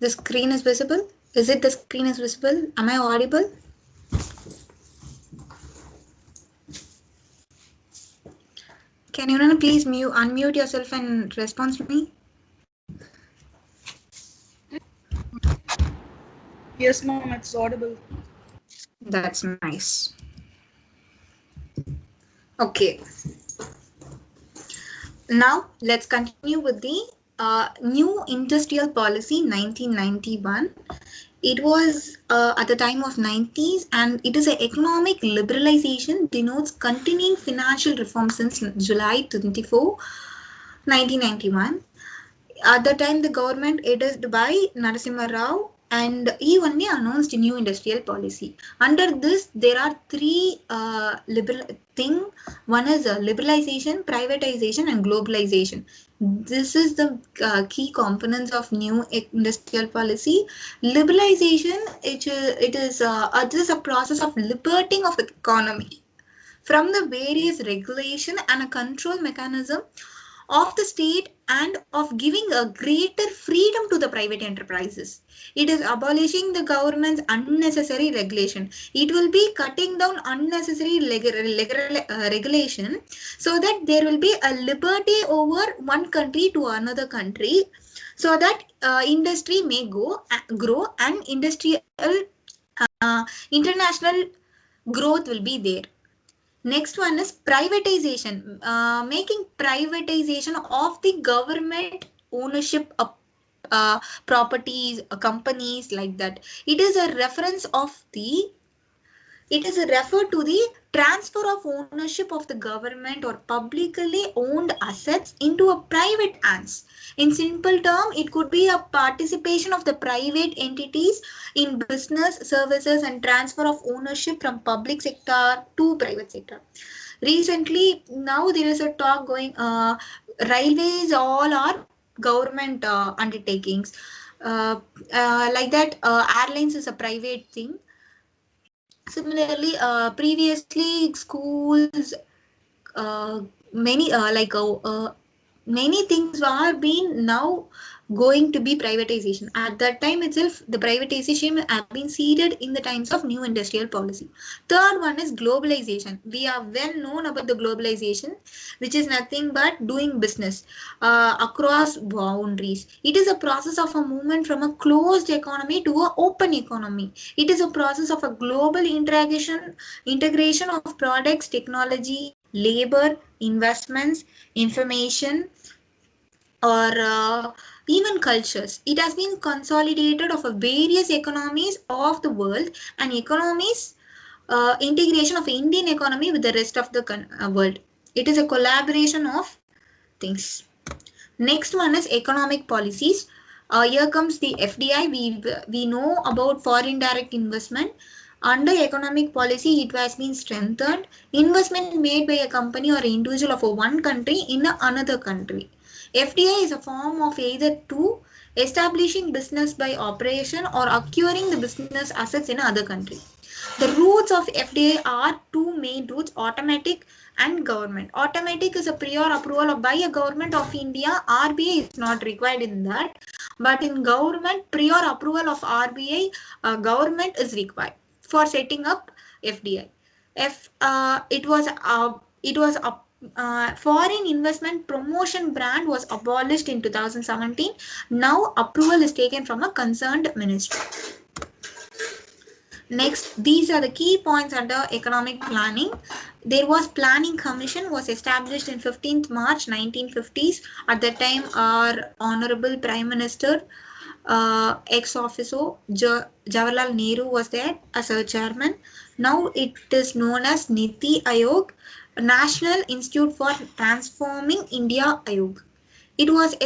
The screen is visible? Is it the screen is visible? Am I audible? Can you please unmute yourself and respond to me? Yes, ma'am, it's audible. That's nice. Okay. Now let's continue with the new industrial policy 1991. It was at the time of 90s, and it is an economic liberalization denotes continuing financial reform since July 24, 1991. At the time, the government aided by Narasimha Rao, and he only announced a new industrial policy. Under this, there are three liberal thing. One is liberalization, privatization, and globalization. This is the key components of new industrial policy. Liberalization, it is a process of liberating of the economy from the various regulation and a control mechanism of the state and of giving a greater freedom to the private enterprises. It is abolishing the government's unnecessary regulation. It will be cutting down unnecessary regulation so that there will be a liberty over one country to another country, so that industry may grow and industrial international growth will be there. Next one is privatization, making privatization of the government ownership of properties, companies like that. It is a reference of the it is a refer to the transfer of ownership of the government or publicly owned assets into a private hands. In simple term, it could be a participation of the private entities in business, services, and transfer of ownership from public sector to private sector. Recently, now there is a talk going, railways all are government undertakings. Like that, airlines is a private thing. Similarly, previously schools, uh, many many things are being now going to be privatization. At that time itself, the privatization have been seeded in the times of new industrial policy. Third one is globalization. We are well known about the globalization, which is nothing but doing business across boundaries. It is a process of a movement from a closed economy to an open economy. It is a process of a global integration of products, technology, labor, investments, information, or even cultures. It has been consolidated of a various economies of the world and economies integration of Indian economy with the rest of the world. It is a collaboration of things. Next one is economic policies. Here comes the FDI. We know about foreign direct investment. Under economic policy, it has been strengthened. Investment made by a company or individual of one country in another country. FDI is a form of either two, establishing business by operation or acquiring the business assets in other country. The routes of FDI are two main routes, automatic and government. Automatic is a prior approval by a government of India. RBI is not required in that. But in government, prior approval of RBI, government is required for setting up FDI. It was a foreign investment promotion brand was abolished in 2017. Now approval is taken from a concerned ministry. Next, these are the key points under economic planning. There was planning commission was established in 15th March 1950s. At that time, our honorable prime minister ex officio Jawaharlal Nehru was there as a chairman. Now it is known as Niti Ayog, National Institute for Transforming India Ayog. It was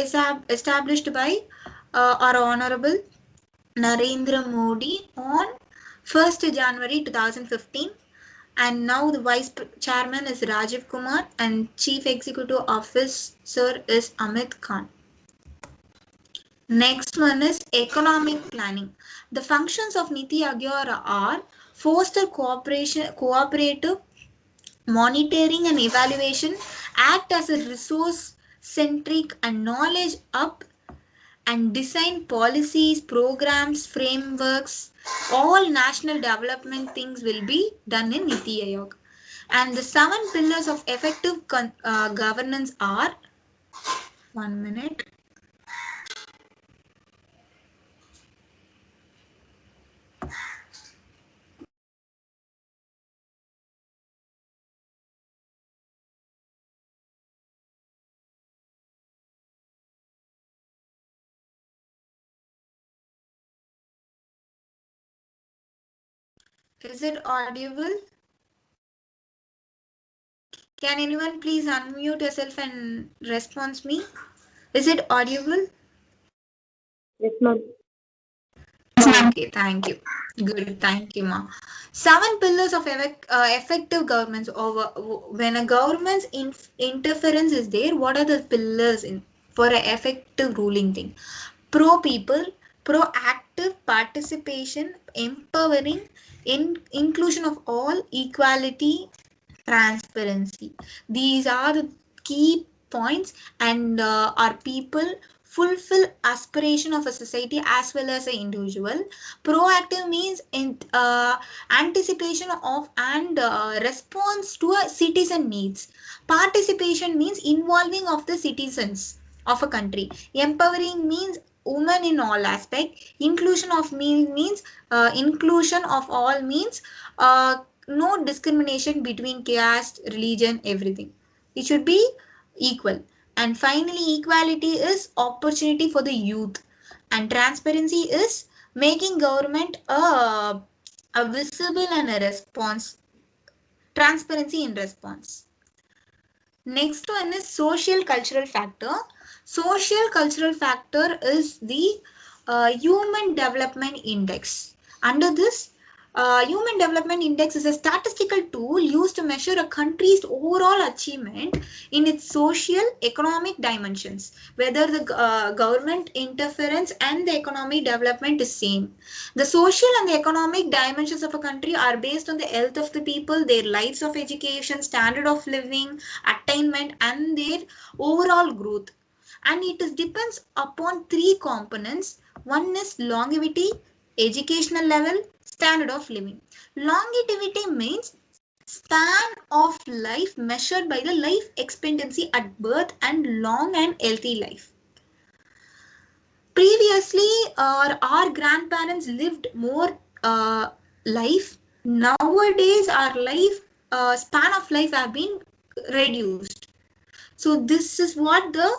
established by our honorable Narendra Modi on 1st January 2015, and now the vice chairman is Rajiv Kumar and chief executive officer is Amit Khan. Next one is economic planning. The functions of Niti Agyora are foster cooperative monitoring and evaluation, act as a resource centric and knowledge up, and design policies, programs, frameworks. All national development things will be done in Niti Aayog. And the 7 pillars of effective governance are, 1 minute. Is it audible? Can anyone please unmute yourself and respond me? Is it audible? Yes, ma'am. Okay, thank you. Good, thank you, ma. 7 pillars of effective governments. Over when a government's interference is there, what are the pillars in for an effective ruling thing? Pro people, proactive participation, empowering, inclusion of all, equality, transparency. These are the key points, and our people fulfill aspiration of a society as well as an individual. Proactive means in anticipation of and response to a citizen needs. Participation means involving of the citizens of a country. Empowering means women in all aspect. Inclusion of means inclusion of all means no discrimination between caste, religion, everything. It should be equal. And finally, equality is opportunity for the youth. And transparency is making government a visible and a response. Transparency in response. Next one is social cultural factor. Social cultural factor is the human development index. Under this, human development index is a statistical tool used to measure a country's overall achievement in its social economic dimensions, whether the government interference and the economic development is same. The social and the economic dimensions of a country are based on the health of the people, their lives of education, standard of living, attainment, and their overall growth. And it is depends upon 3 components. One is longevity, educational level, standard of living. Longevity means span of life measured by the life expectancy at birth and long and healthy life. Previously, our grandparents lived more life. Nowadays, our life span of life have been reduced. So this is what the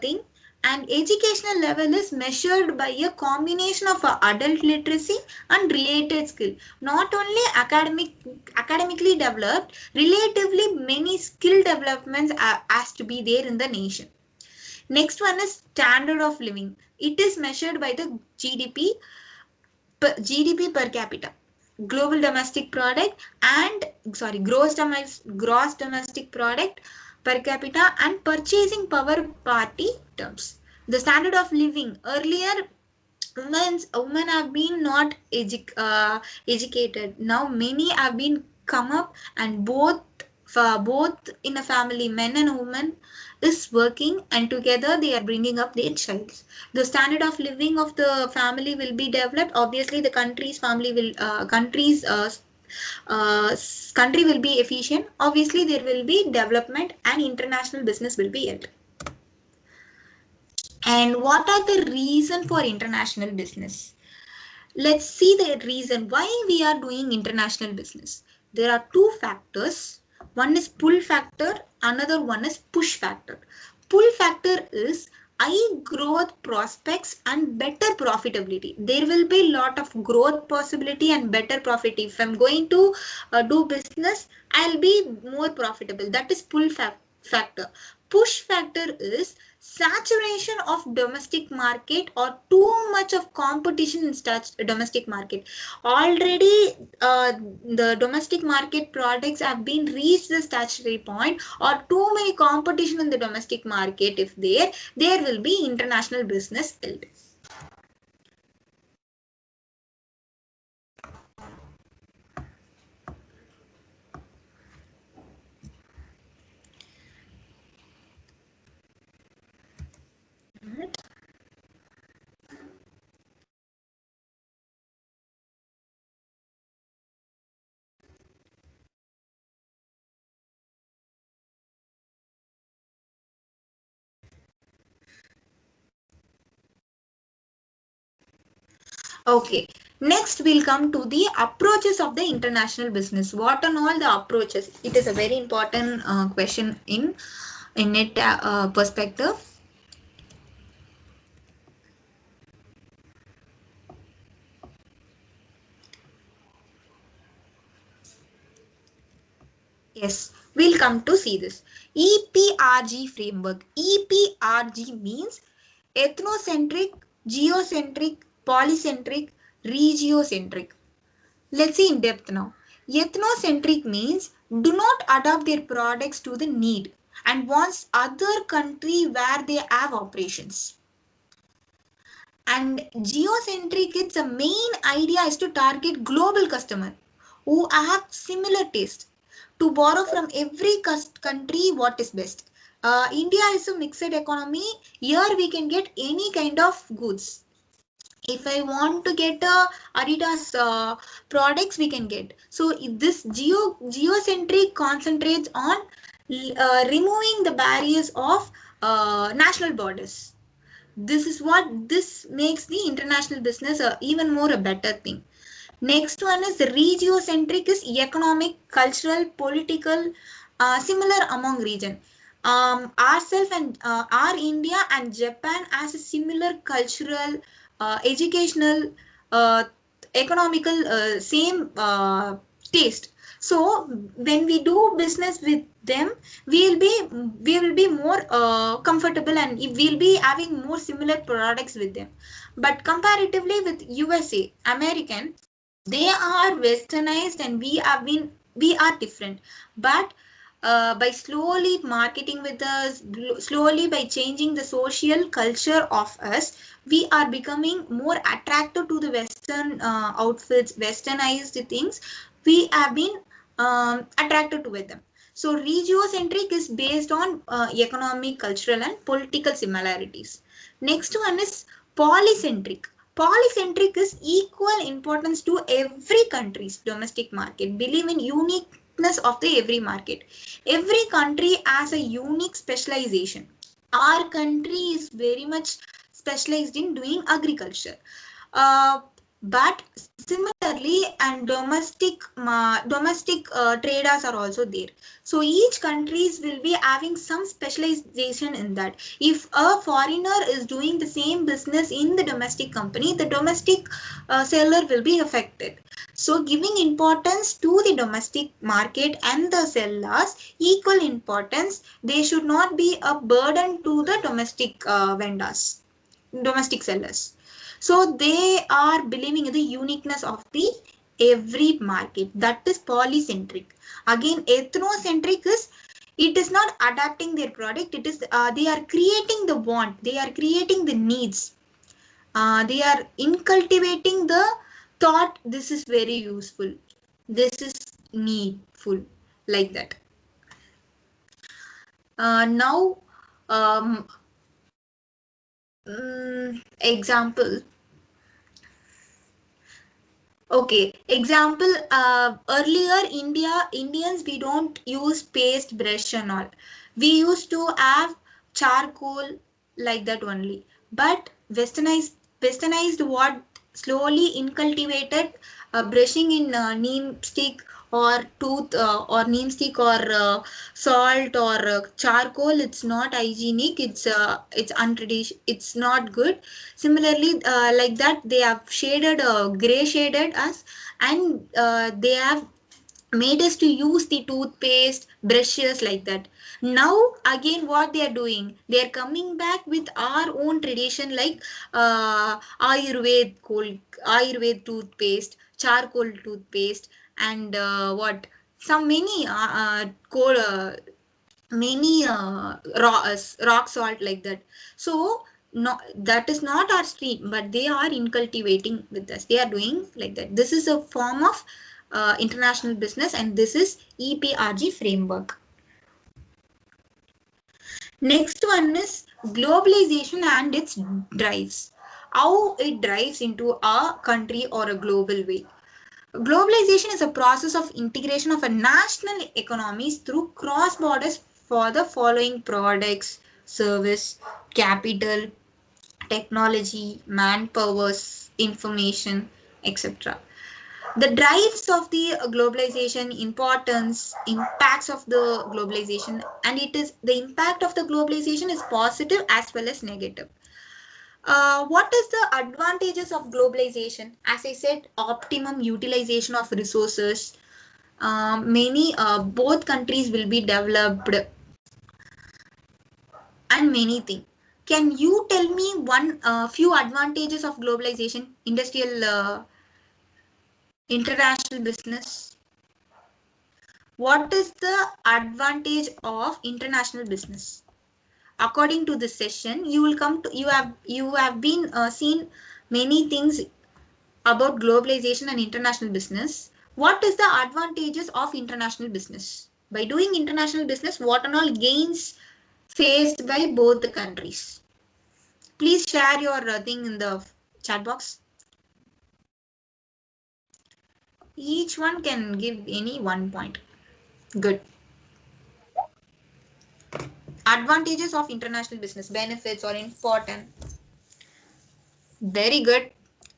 thing. And educational level is measured by a combination of adult literacy and related skill. Not only academically developed, relatively many skill developments has to be there in the nation. Next one is standard of living. It is measured by the GDP per capita, global domestic product, and gross domestic product per capita, and purchasing power party terms. The standard of living earlier, women have been not educated. Now many have been come up, and both in a family, men and women is working, and together they are bringing up their child. The standard of living of the family will be developed. Obviously the country will be efficient. Obviously there will be development, and international business will be held. And what are the reason for international business? Let's see the reason why we are doing international business. There are 2 factors. One is pull factor, another one is push factor. Pull factor is high growth prospects and better profitability. There will be lot of growth possibility and better profit. If I'm going to do business, I'll be more profitable. That is pull factor. Push factor is saturation of domestic market or too much of competition in domestic market. Already the domestic market products have been reached the statutory point, or too many competition in the domestic market. If there will be international business held. Okay. Next, we'll come to the approaches of the international business. What are all the approaches? It is a very important question in it perspective. Yes, we'll come to see this. EPRG framework. EPRG means ethnocentric, geocentric, polycentric, regiocentric. Let's see in depth now. Ethnocentric means do not adapt their products to the need and wants other country where they have operations. And geocentric, its a main idea is to target global customer who have similar taste to borrow from every country what is best. India is a mixed economy. Here we can get any kind of goods. If I want to get Adidas products, we can get. So this geocentric concentrates on removing the barriers of national borders. This is what this makes the international business even more a better thing. Next one is regiocentric, is economic, cultural, political, similar among region. Ourself and our India and Japan has a similar cultural, educational, uh, economical, same taste. So when we do business with them, we will be more comfortable and we'll be having more similar products with them. But comparatively with USA, American, they are westernized and we are different. But by slowly marketing with us, slowly by changing the social culture of us, we are becoming more attracted to the western outfits, westernized things. We have been attracted to with them. So regiocentric is based on economic, cultural and political similarities. Next one is polycentric. Polycentric is equal importance to every country's domestic market. Believe in uniqueness of the every market. Every country has a unique specialization. Our country is very much specialized in doing agriculture. Uh, but similarly, and domestic traders are also there. So each countries will be having some specialization in that. If a foreigner is doing the same business in the domestic company, the domestic seller will be affected. So giving importance to the domestic market and the sellers equal importance, they should not be a burden to the domestic vendors, domestic sellers. So they are believing in the uniqueness of the every market. That is polycentric. Again, ethnocentric is it is not adapting their product. It is they are creating the want. They are creating the needs. They are incultivating the thought. This is very useful. This is needful, like that. Now, um, example. Okay, example, earlier Indians, we don't use paste brush and all. We used to have charcoal like that only. But westernized what slowly incultivated brushing in neem stick or tooth or neem stick or salt or charcoal. It's not hygienic. It's untraditional. It's not good. Similarly, like that, they have shaded, gray shaded us, and they have made us to use the toothpaste, brushes like that. Now, again, what they are doing? They are coming back with our own tradition like Ayurved toothpaste, charcoal toothpaste, and what? Some many rock salt like that. So no, that is not our stream, but they are incultivating with us. They are doing like that. This is a form of international business, and this is EPRG framework. Next one is globalization and its drives. How it drives into a country or a global way. Globalization is a process of integration of a national economies through cross borders for the following products, service, capital, technology, manpowers, information, etc. The drives of the globalization, importance, impacts of the globalization, and it is the impact of the globalization is positive as well as negative. What is the advantages of globalization? As I said, optimum utilization of resources. Many both countries will be developed and many things. Can you tell me one few advantages of globalization, industrial, international business? What is the advantage of international business? According to this session, you will come to you have been seen many things about globalization and international business. What is the advantages of international business? By doing international business, what and all gains faced by both the countries? Please share your thing in the chat box. Each one can give any 1 point. Good. Advantages of international business, benefits or important. Very good.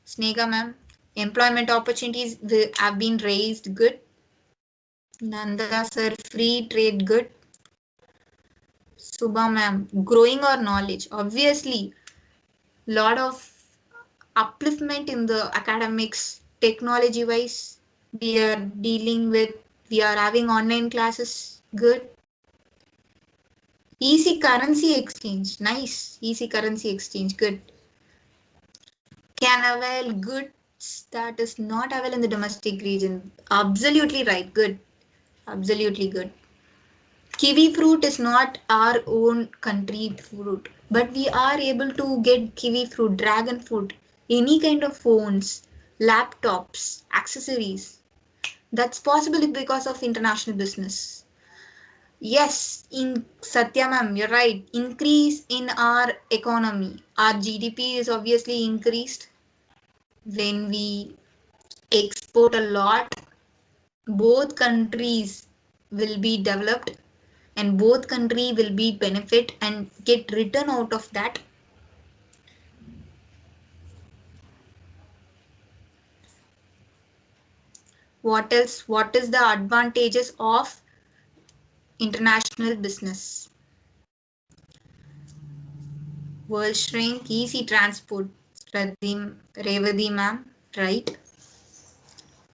Snega ma'am. Employment opportunities have been raised. Good. Nanda sir, free trade. Good. Subha ma'am, growing our knowledge. Obviously, lot of upliftment in the academics, technology wise. We are dealing with, we are having online classes. Good. Easy currency exchange. Nice. Easy currency exchange. Good. Can avail goods that is not available in the domestic region. Absolutely right. Good. Absolutely good. Kiwi fruit is not our own country fruit, but we are able to get kiwi fruit, dragon fruit, any kind of phones, laptops, accessories. That's possible because of international business. Yes, in Satya ma'am, you're right. Increase in our economy. Our GDP is obviously increased when we export a lot. Both countries will be developed and both country will be benefit and get return out of that. What else? What is the advantages of international business? World shrink, easy transport. Revati ma'am, right?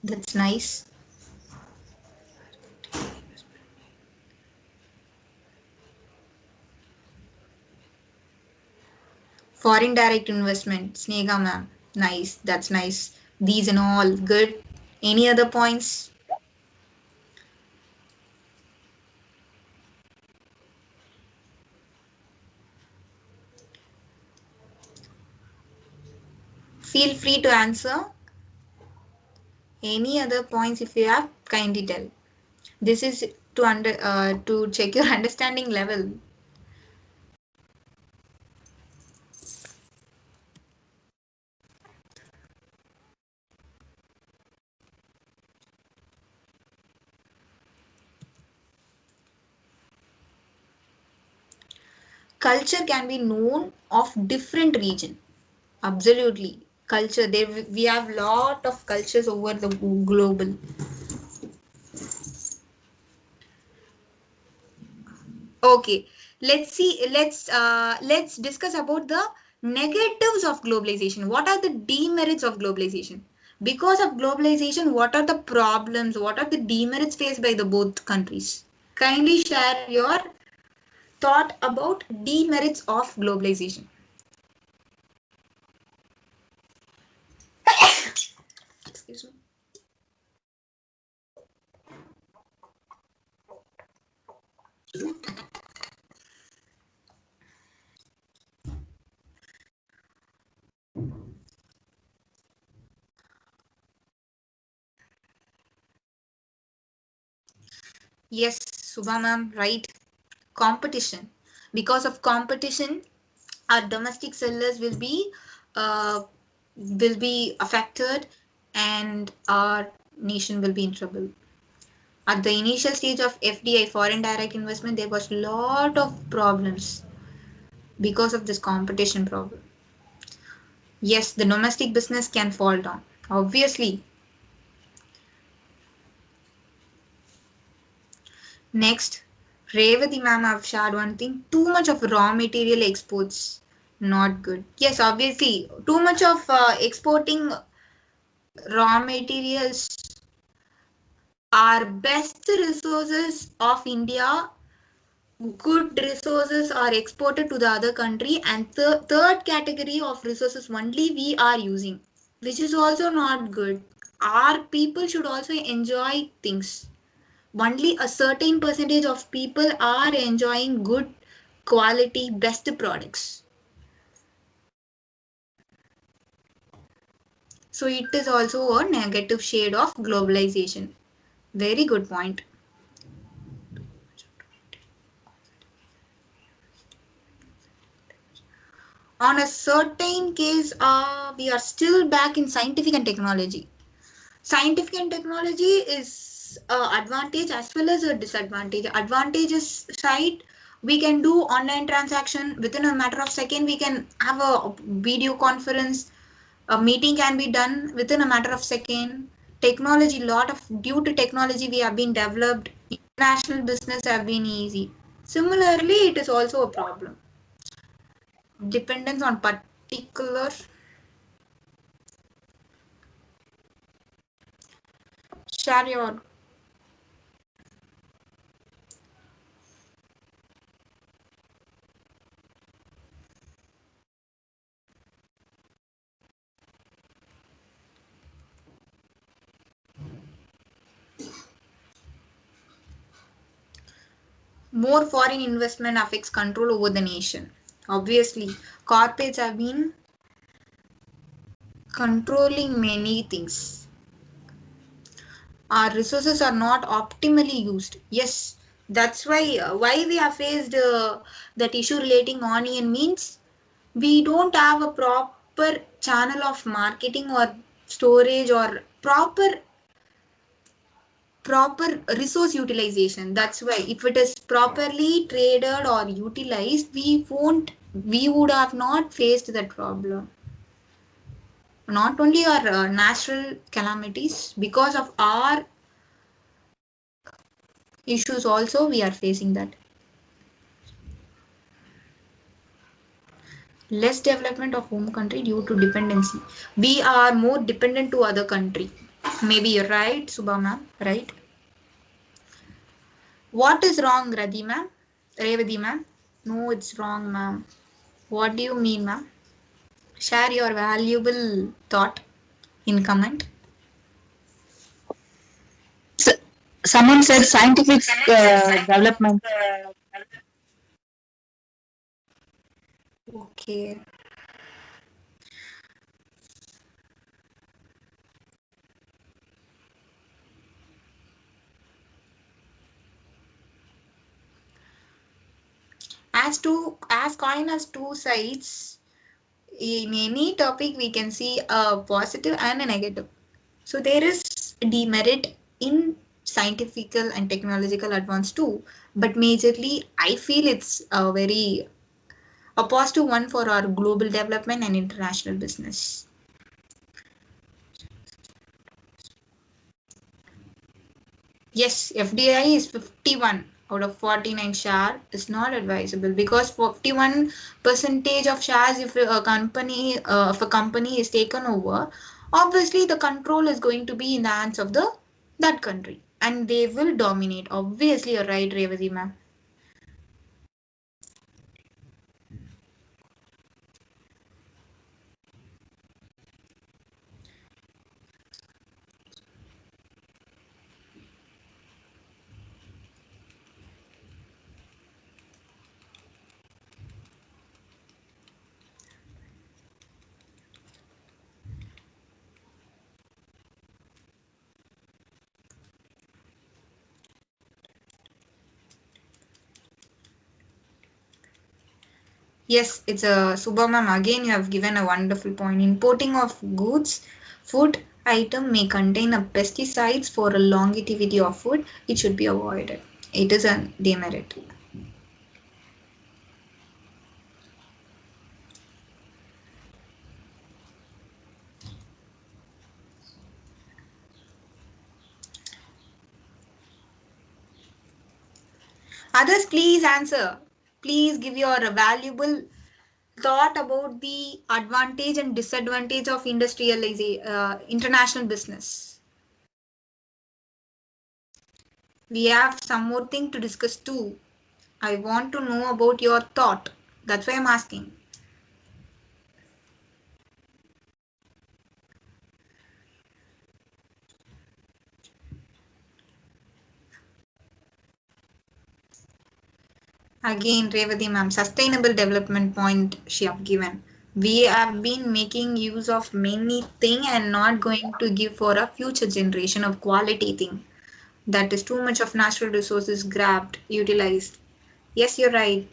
That's nice. Foreign direct investment, Snega ma'am, nice. That's nice. These and all good. Any other points? Feel free to answer. Any other points if you have, kindly tell. This is to check your understanding level. Culture can be known of different region. Absolutely. Culture, we have lot of cultures over the global. Okay, let's discuss about the negatives of globalization. What are the demerits of globalization? Because of globalization, what are the problems? What are the demerits faced by the both countries? Kindly share your thought about demerits of globalization. Excuse me. Yes, Subha ma'am, right. Competition. Because of competition, our domestic sellers will be affected, and our nation will be in trouble. At the initial stage of FDI, foreign direct investment, there was a lot of problems because of this competition problem. Yes, the domestic business can fall down. Obviously. Next, Revati ma'am have shared one thing. Too much of raw material exports. Not good. Yes, obviously. Too much of exporting raw materials are best resources of India. Good resources are exported to the other country, and the third category of resources only we are using, which is also not good. Our people should also enjoy things. Only a certain percentage of people are enjoying good quality best products. So it is also a negative shade of globalization. Very good point. On a certain case, we are still back in scientific and technology. Scientific and technology is advantage as well as a disadvantage. Advantages side, we can do online transaction within a matter of second. We can have a video conference. A meeting can be done within a matter of second. Technology, lot of due to technology we have been developed. International business have been easy. Similarly, it is also a problem. Dependence on particular. Share your more foreign investment affects control over the nation. Obviously, corporates have been controlling many things. Our resources are not optimally used. Yes, that's why we have faced that issue relating onion means we don't have a proper channel of marketing or storage or proper resource utilization. That's why if it is properly traded or utilized, we would have not faced that problem. Not only our natural calamities, because of our issues also we are facing that. Less development of home country due to dependency. We are more dependent to other country. Maybe you're right, Subha ma'am, right? What is wrong, Radhi ma'am? Revati ma'am? No, it's wrong, ma'am. What do you mean, ma'am? Share your valuable thought in comment. Someone said scientific development. Okay. As coin has two sides, in any topic we can see a positive and a negative. So there is demerit in scientific and technological advance too, but majorly I feel it's a positive one for our global development and international business. Yes, FDI is 51 out of 49 share is not advisable because 51 percentage of shares if a company is taken over, obviously the control is going to be in the hands of the that country and they will dominate. Obviously, you're right, Revati ma'am. Yes, it's a Subha ma'am. Again, you have given a wonderful point. Importing of goods, food item may contain a pesticides for a longevity of food. It should be avoided. It is a demerit. Others, please answer. Please give your valuable thought about the advantage and disadvantage of international business. We have some more thing to discuss too. I want to know about your thought. That's why I'm asking. Again, Revati ma'am, sustainable development point she have given. We have been making use of many things and not going to give for a future generation of quality thing. That is too much of natural resources grabbed, utilized. Yes, you're right.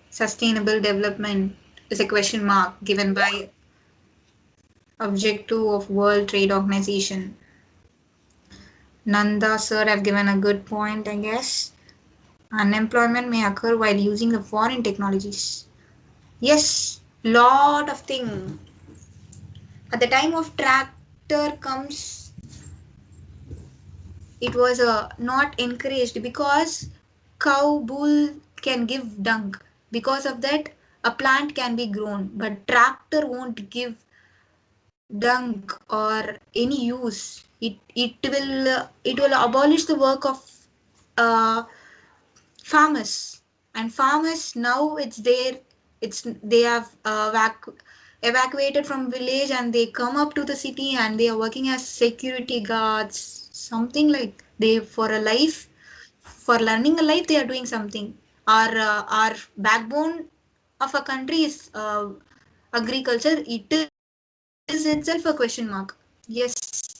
Sustainable development is a question mark given by objective of World Trade Organization. Nanda sir have given a good point, I guess. Unemployment may occur while using the foreign technologies. Yes, lot of thing. At the time of tractor comes, it was not encouraged because cow bull can give dung. Because of that, a plant can be grown, but tractor won't give dung or any use. It will abolish the work of uh, farmers, and farmers now it's there. It's they have evacuated from village and they come up to the city and they are working as security guards, something like they for a life, for learning a life they are doing something. Our backbone of a country is agriculture. It is itself a question mark. Yes,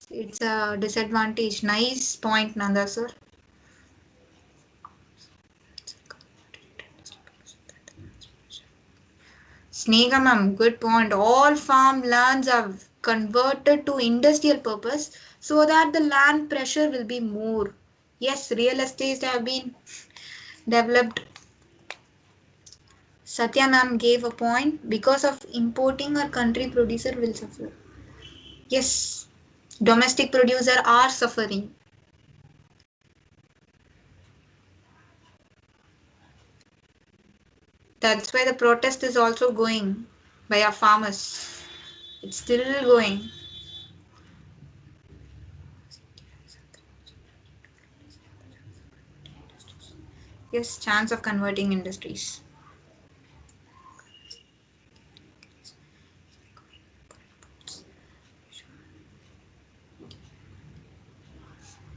it's a disadvantage. Nice point, Nanda sir. Snega ma'am, good point. All farm lands are converted to industrial purpose so that the land pressure will be more. Yes, real estates have been developed. Satya ma'am gave a point. Because of importing, our country producer will suffer. Yes, domestic producer are suffering. That's why the protest is also going by our farmers. It's still going. Yes, chance of converting industries.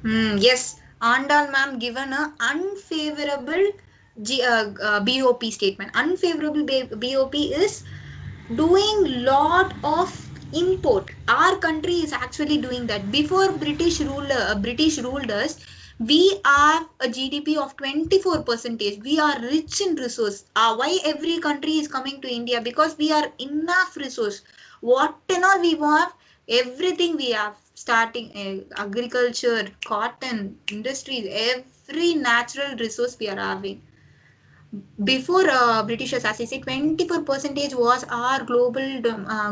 Yes, Andal ma'am given a unfavorable BOP statement. Unfavorable BOP is doing lot of import. Our country is actually doing that. Before British ruled us, we have a GDP of 24 percentage. We are rich in resource. Why every country is coming to India? Because we are enough resource. What and all we have, everything we have. Starting agriculture, cotton, industries, every natural resource we are having. Before Britishers, as I said, 24 percentage was our global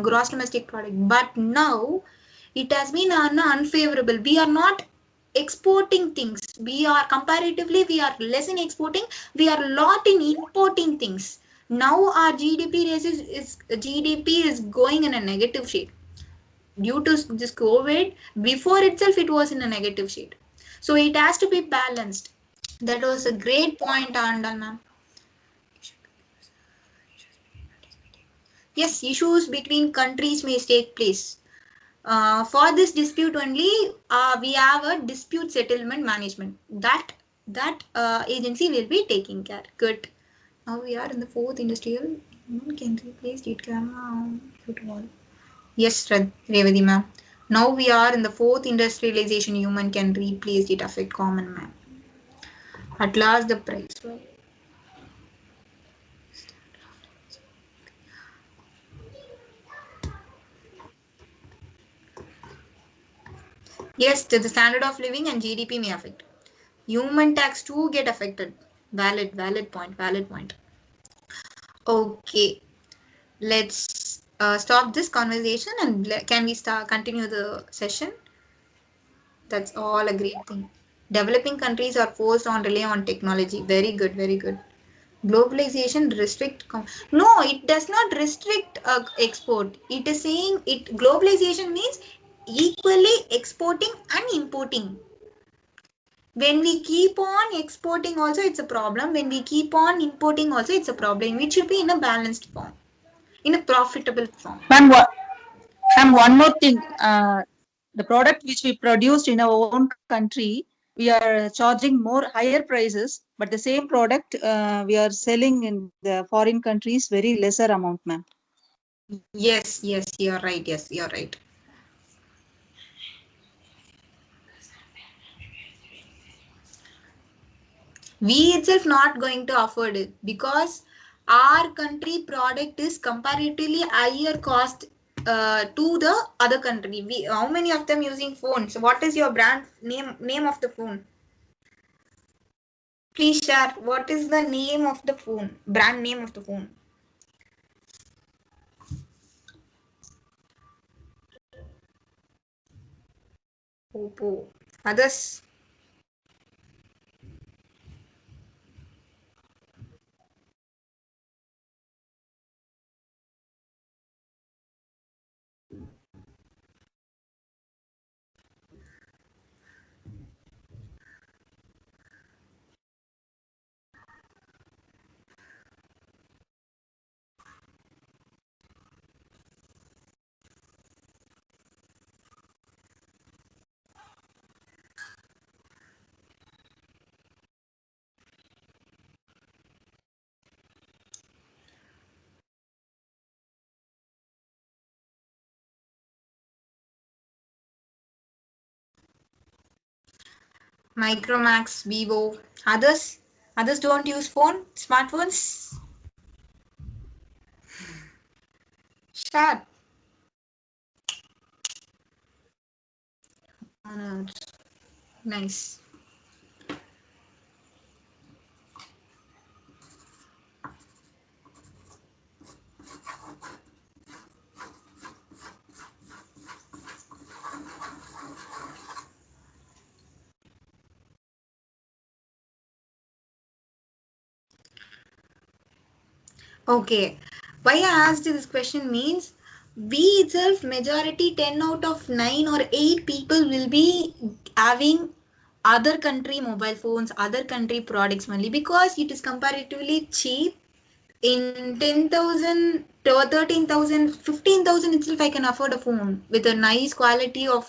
gross domestic product. But now it has been unfavorable. We are not exporting things. We are comparatively, we are less in exporting. We are lot in importing things. Now our GDP is going in a negative shade due to this COVID. Before itself, it was in a negative shade. So it has to be balanced. That was a great point, Andal ma'am. Yes, issues between countries may take place. For this dispute only, we have a dispute settlement management. That agency will be taking care. Good. Now we are in the fourth industrial. Can replace it. Football. Yes, Revati ma'am. Now we are in the fourth industrialization. Human can replace it. Affect common man. At last, the price. Yes, the standard of living and GDP may affect. Human tax too get affected. Valid point, valid point. Okay, let's stop this conversation and can we continue the session? That's all a great thing. Developing countries are forced on rely on technology. Very good, very good. Globalization restrict. No, it does not restrict export. It is saying it globalization means equally exporting and importing. When we keep on exporting also it's a problem. When we keep on importing also it's a problem. It should be in a balanced form, in a profitable form. Ma'am, one more thing. The product which we produced in our own country, we are charging more higher prices, but the same product we are selling in the foreign countries very lesser amount, ma'am. Yes, yes, you're right. Yes, you're right. We itself not going to afford it because our country product is comparatively higher cost to the other country. We, how many of them using phones? What is your brand name of the phone? Please share. What is the name of the phone? Brand name of the phone? Oppo. Others? Micromax, Vivo. Others? Others don't use phone, smartphones. Share. Nice. Okay. Why I asked this question means we itself majority 10 out of 9 or 8 people will be having other country mobile phones, other country products only because it is comparatively cheap. In 10,000 to 13,000, 15,000 itself I can afford a phone with a nice quality of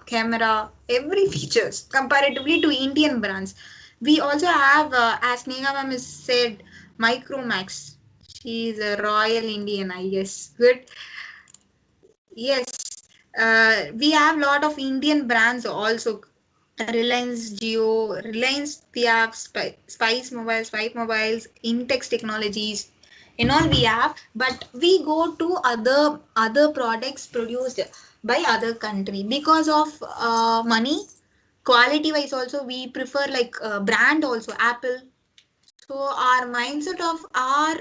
camera, every features comparatively to Indian brands. We also have, as Neha ma'am has said, Micromax. She is a royal Indian, I guess. Good. Yes, we have lot of Indian brands also. Reliance Jio, Reliance we have Spice Mobiles, Swipe Mobiles, Intex Technologies, and all we have. But we go to other products produced by other country because of money. Quality wise also we prefer like brand also Apple. So our mindset of our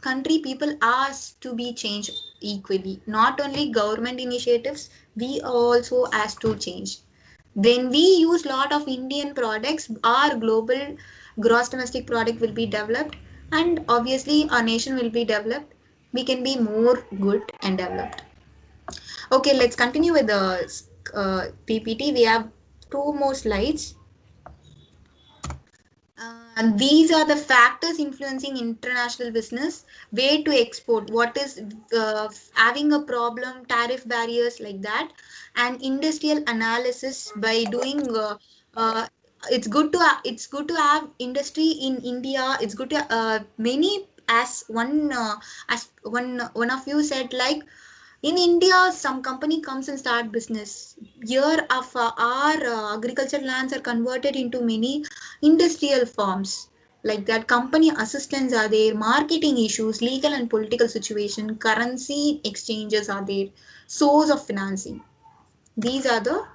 country people asked to be changed equally. Not only government initiatives, we also asked to change. When we use lot of Indian products, our global gross domestic product will be developed, and obviously our nation will be developed. We can be more good and developed. Okay, let's continue with the PPT. We have two more slides. These are the factors influencing international business, way to export, what is having a problem, tariff barriers like that, and industrial analysis by doing. It's good to have industry in India. It's good to many as one of you said like in India, some company comes and start business. Here, of our agricultural lands are converted into many industrial farms. Like that, company assistants are there, marketing issues, legal and political situation, currency exchanges are there, source of financing. These are the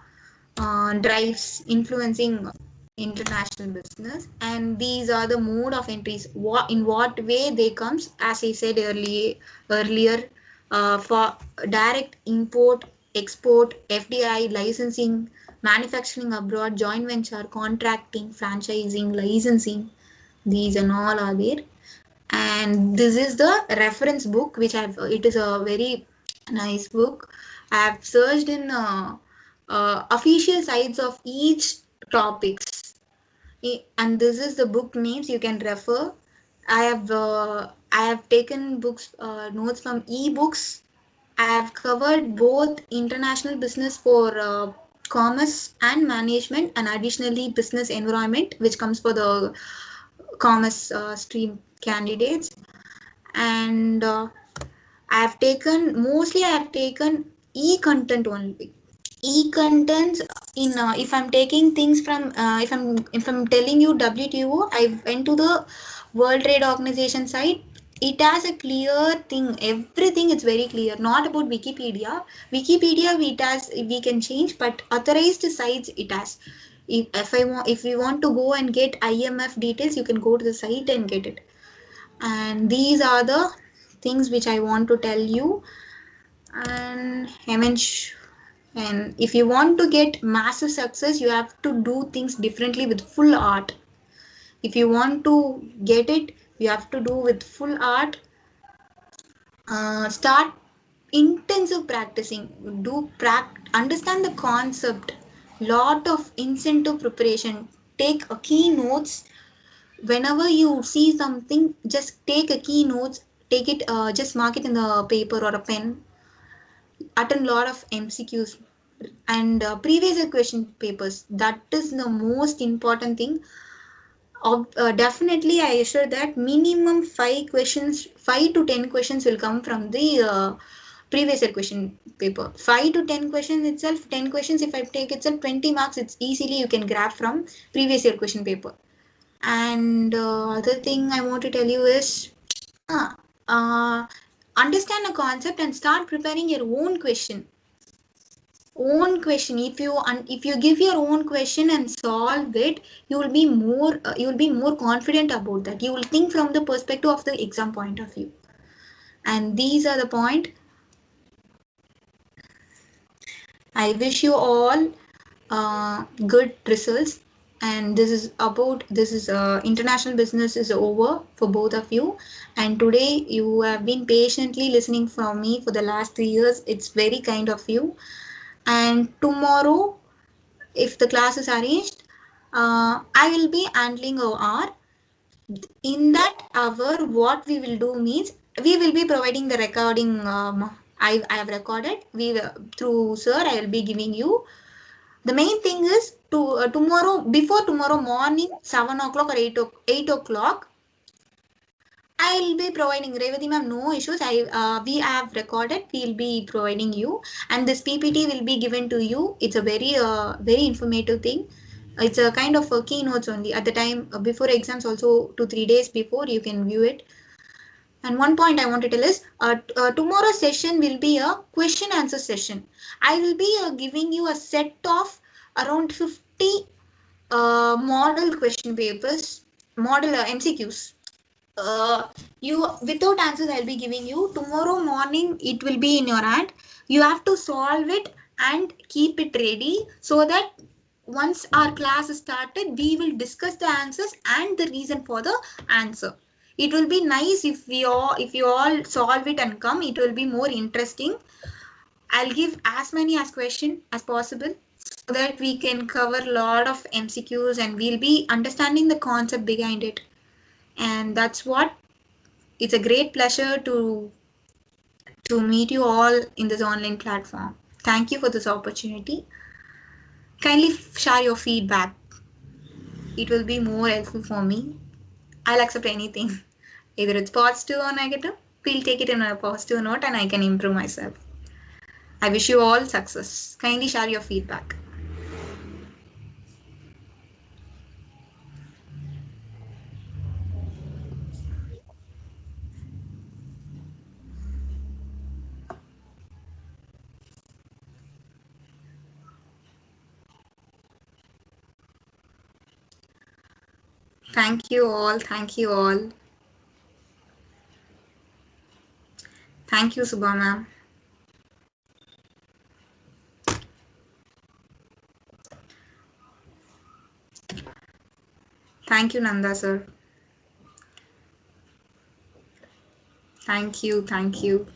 drives influencing international business, and these are the mode of entries. In what way they comes, as I said earlier, for direct import, export, FDI, licensing, manufacturing abroad, joint venture, contracting, franchising, licensing. These and all are there. And this is the reference book which it is a very nice book. I have searched in official sites of each topics, and this is the book names you can refer. I have taken books notes from ebooks. I have covered both international business for commerce and management, and additionally business environment, which comes for the commerce stream candidates. And I have taken e-content only. E-contents in if I'm taking things from if I'm telling you WTO, I went to the World Trade Organization site. It has a clear thing. Everything is very clear. Not about Wikipedia. Wikipedia we can change, but authorized sites it has. If we want to go and get IMF details, you can go to the site and get it. And these are the things which I want to tell you. And and if you want to get massive success, you have to do things differently with full art. If you want to get it, you have to do with full art. Start intensive practicing. Understand the concept. Lot of incentive preparation. Take a key notes. Whenever you see something, just take a key notes. Take it. Just mark it in the paper or a pen. Attend lot of MCQs and previous year question papers. That is the most important thing. Definitely, I assure that minimum 5 to 10 questions will come from the previous year question paper. 5 to 10 questions itself, 10 questions if I take itself 20 marks, it's easily you can grab from previous year question paper. And other thing I want to tell you is uh, uh, understand a concept and start preparing your own question. If you give your own question and solve it, you will be more confident about that. You will think from the perspective of the exam point of view. And these are the point. I wish you all good results. And this is international business is over for both of you. And today you have been patiently listening from me for the last 3 years. It's very kind of you. And tomorrow, if the class is arranged, I will be handling our hour. In that hour, what we will do means we will be providing the recording. I have recorded. Through sir, I will be giving you. The main thing is before tomorrow morning, 7 o'clock or 8 o'clock, I'll be providing Revati ma'am, no issues. We have recorded. We'll be providing you, and this PPT will be given to you. It's a very informative thing. It's a kind of a keynotes only. At the time before exams, also 2-3 days before, you can view it. And one point I want to tell is tomorrow's session will be a question answer session. I will be giving you a set of around 50 model question papers, model MCQs. You without answers I'll be giving you. Tomorrow morning it will be in your hand. You have to solve it and keep it ready, so that once our class is started, we will discuss the answers and the reason for the answer. It will be nice if you all solve it and come. It will be more interesting. I'll give as many as question as possible, so that we can cover a lot of MCQs and we'll be understanding the concept behind it. And that's what. It's a great pleasure to meet you all in this online platform. Thank you for this opportunity. Kindly share your feedback. It will be more helpful for me. I'll accept anything. Either it's positive or negative, we'll take it in a positive note and I can improve myself. I wish you all success. Kindly share your feedback. Thank you all. Thank you all. Thank you, Subha ma'am. Thank you, Nanda sir. Thank you. Thank you.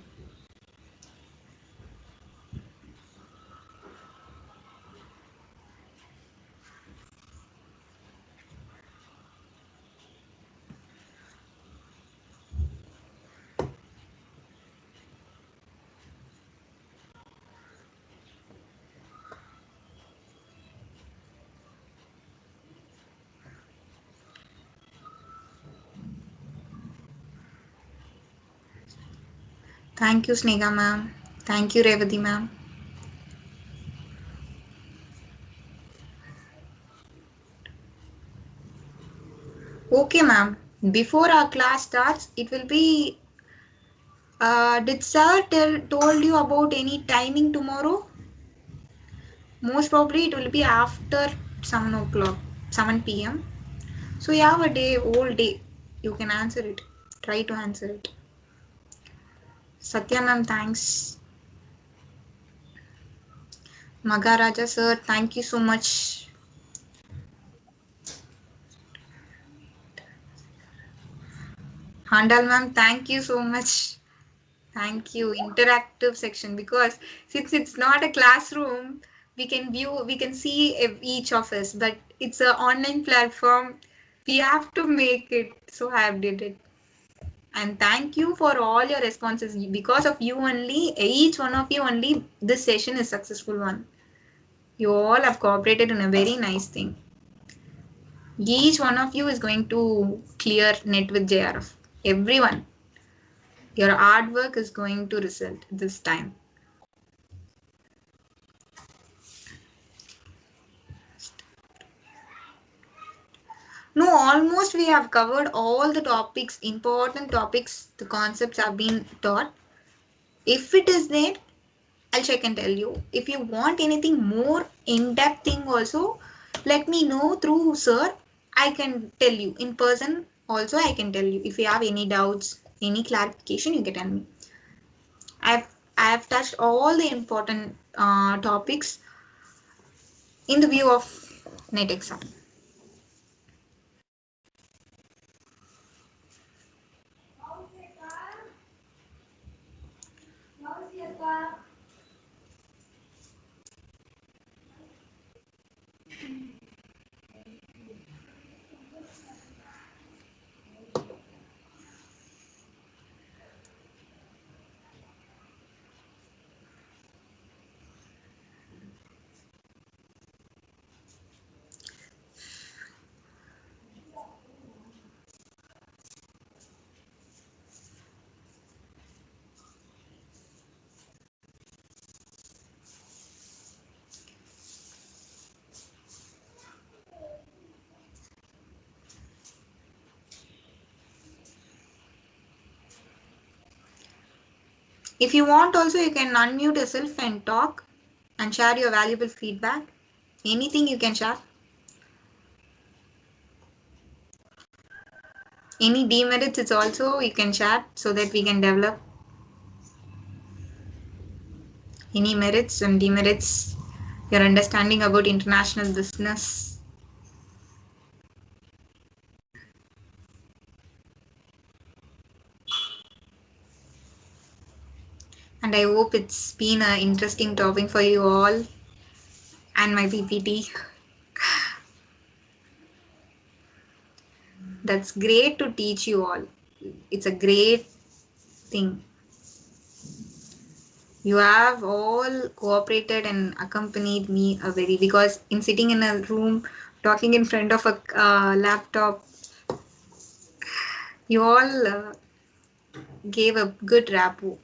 Thank you, Sneha ma'am. Thank you, Revati ma'am. Okay, ma'am. Before our class starts, it will be. Did sir told you about any timing tomorrow? Most probably it will be after 7 o'clock, 7 p.m. So you have a day, whole day. You can answer it. Try to answer it. Satya ma'am, thanks. Magaraja sir, thank you so much. Handal ma'am, thank you so much. Thank you. Interactive section, because since it's not a classroom, we can see each of us, but it's an online platform. We have to make it. So I have did it. And thank you for all your responses. Because of you only, each one of you only, this session is successful one. You all have cooperated in a very nice thing. Each one of you is going to clear net with JRF. Everyone. Your hard work is going to result this time. No, almost we have covered all the topics, important topics, the concepts have been taught. If it is there, I'll check and tell you. If you want anything more in-depth thing also, let me know through sir. I can tell you in person also. I can tell you if you have any doubts, any clarification, you can tell me. I've touched all the important topics in the view of net exam. If you want also, you can unmute yourself and talk and share your valuable feedback. Anything you can share. Any demerits it's also you can share so that we can develop any merits and demerits, your understanding about international business. And I hope it's been an interesting topic for you all and my PPT. That's great to teach you all. It's a great thing. You have all cooperated and accompanied me a very, because in sitting in a room talking in front of a laptop, you all gave a good rapport.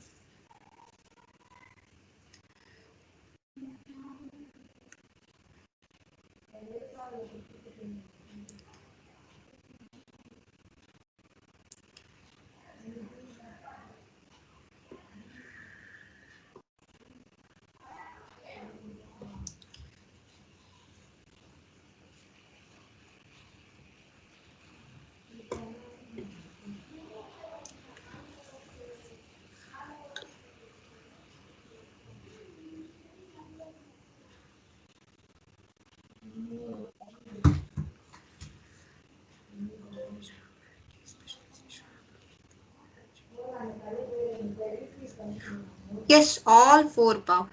Yes, all four, Pa.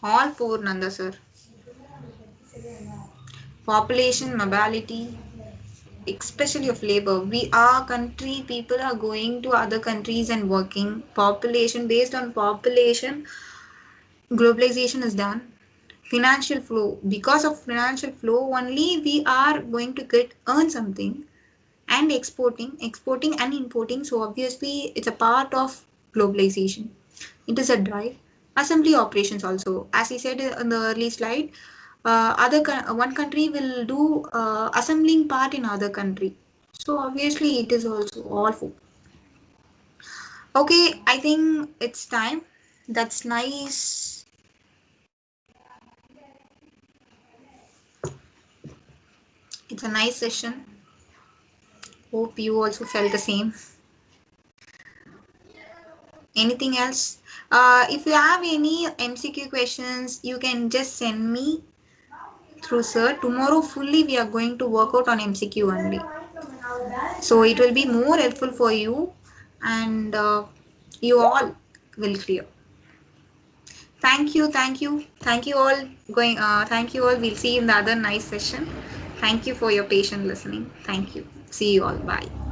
All four, Nanda sir. Population, mobility, especially of labor. We our country people are going to other countries and working. Population based on population, globalization is done. Financial flow. Because of financial flow only we are going to get earn something and exporting and importing. So obviously it's a part of globalization. It is a drive. Assembly operations also, as I said in the early slide, one country will do assembling part in other country. So obviously it is also all for. Okay, I think it's time. That's nice. It's a nice session. Hope you also felt the same. Anything else? If you have any MCQ questions, you can just send me through, sir. Tomorrow fully we are going to work out on MCQ only. So it will be more helpful for you and you all will clear. Thank you all. Thank you all. We'll see you in the other nice session. Thank you for your patient listening. Thank you. See you all. Bye.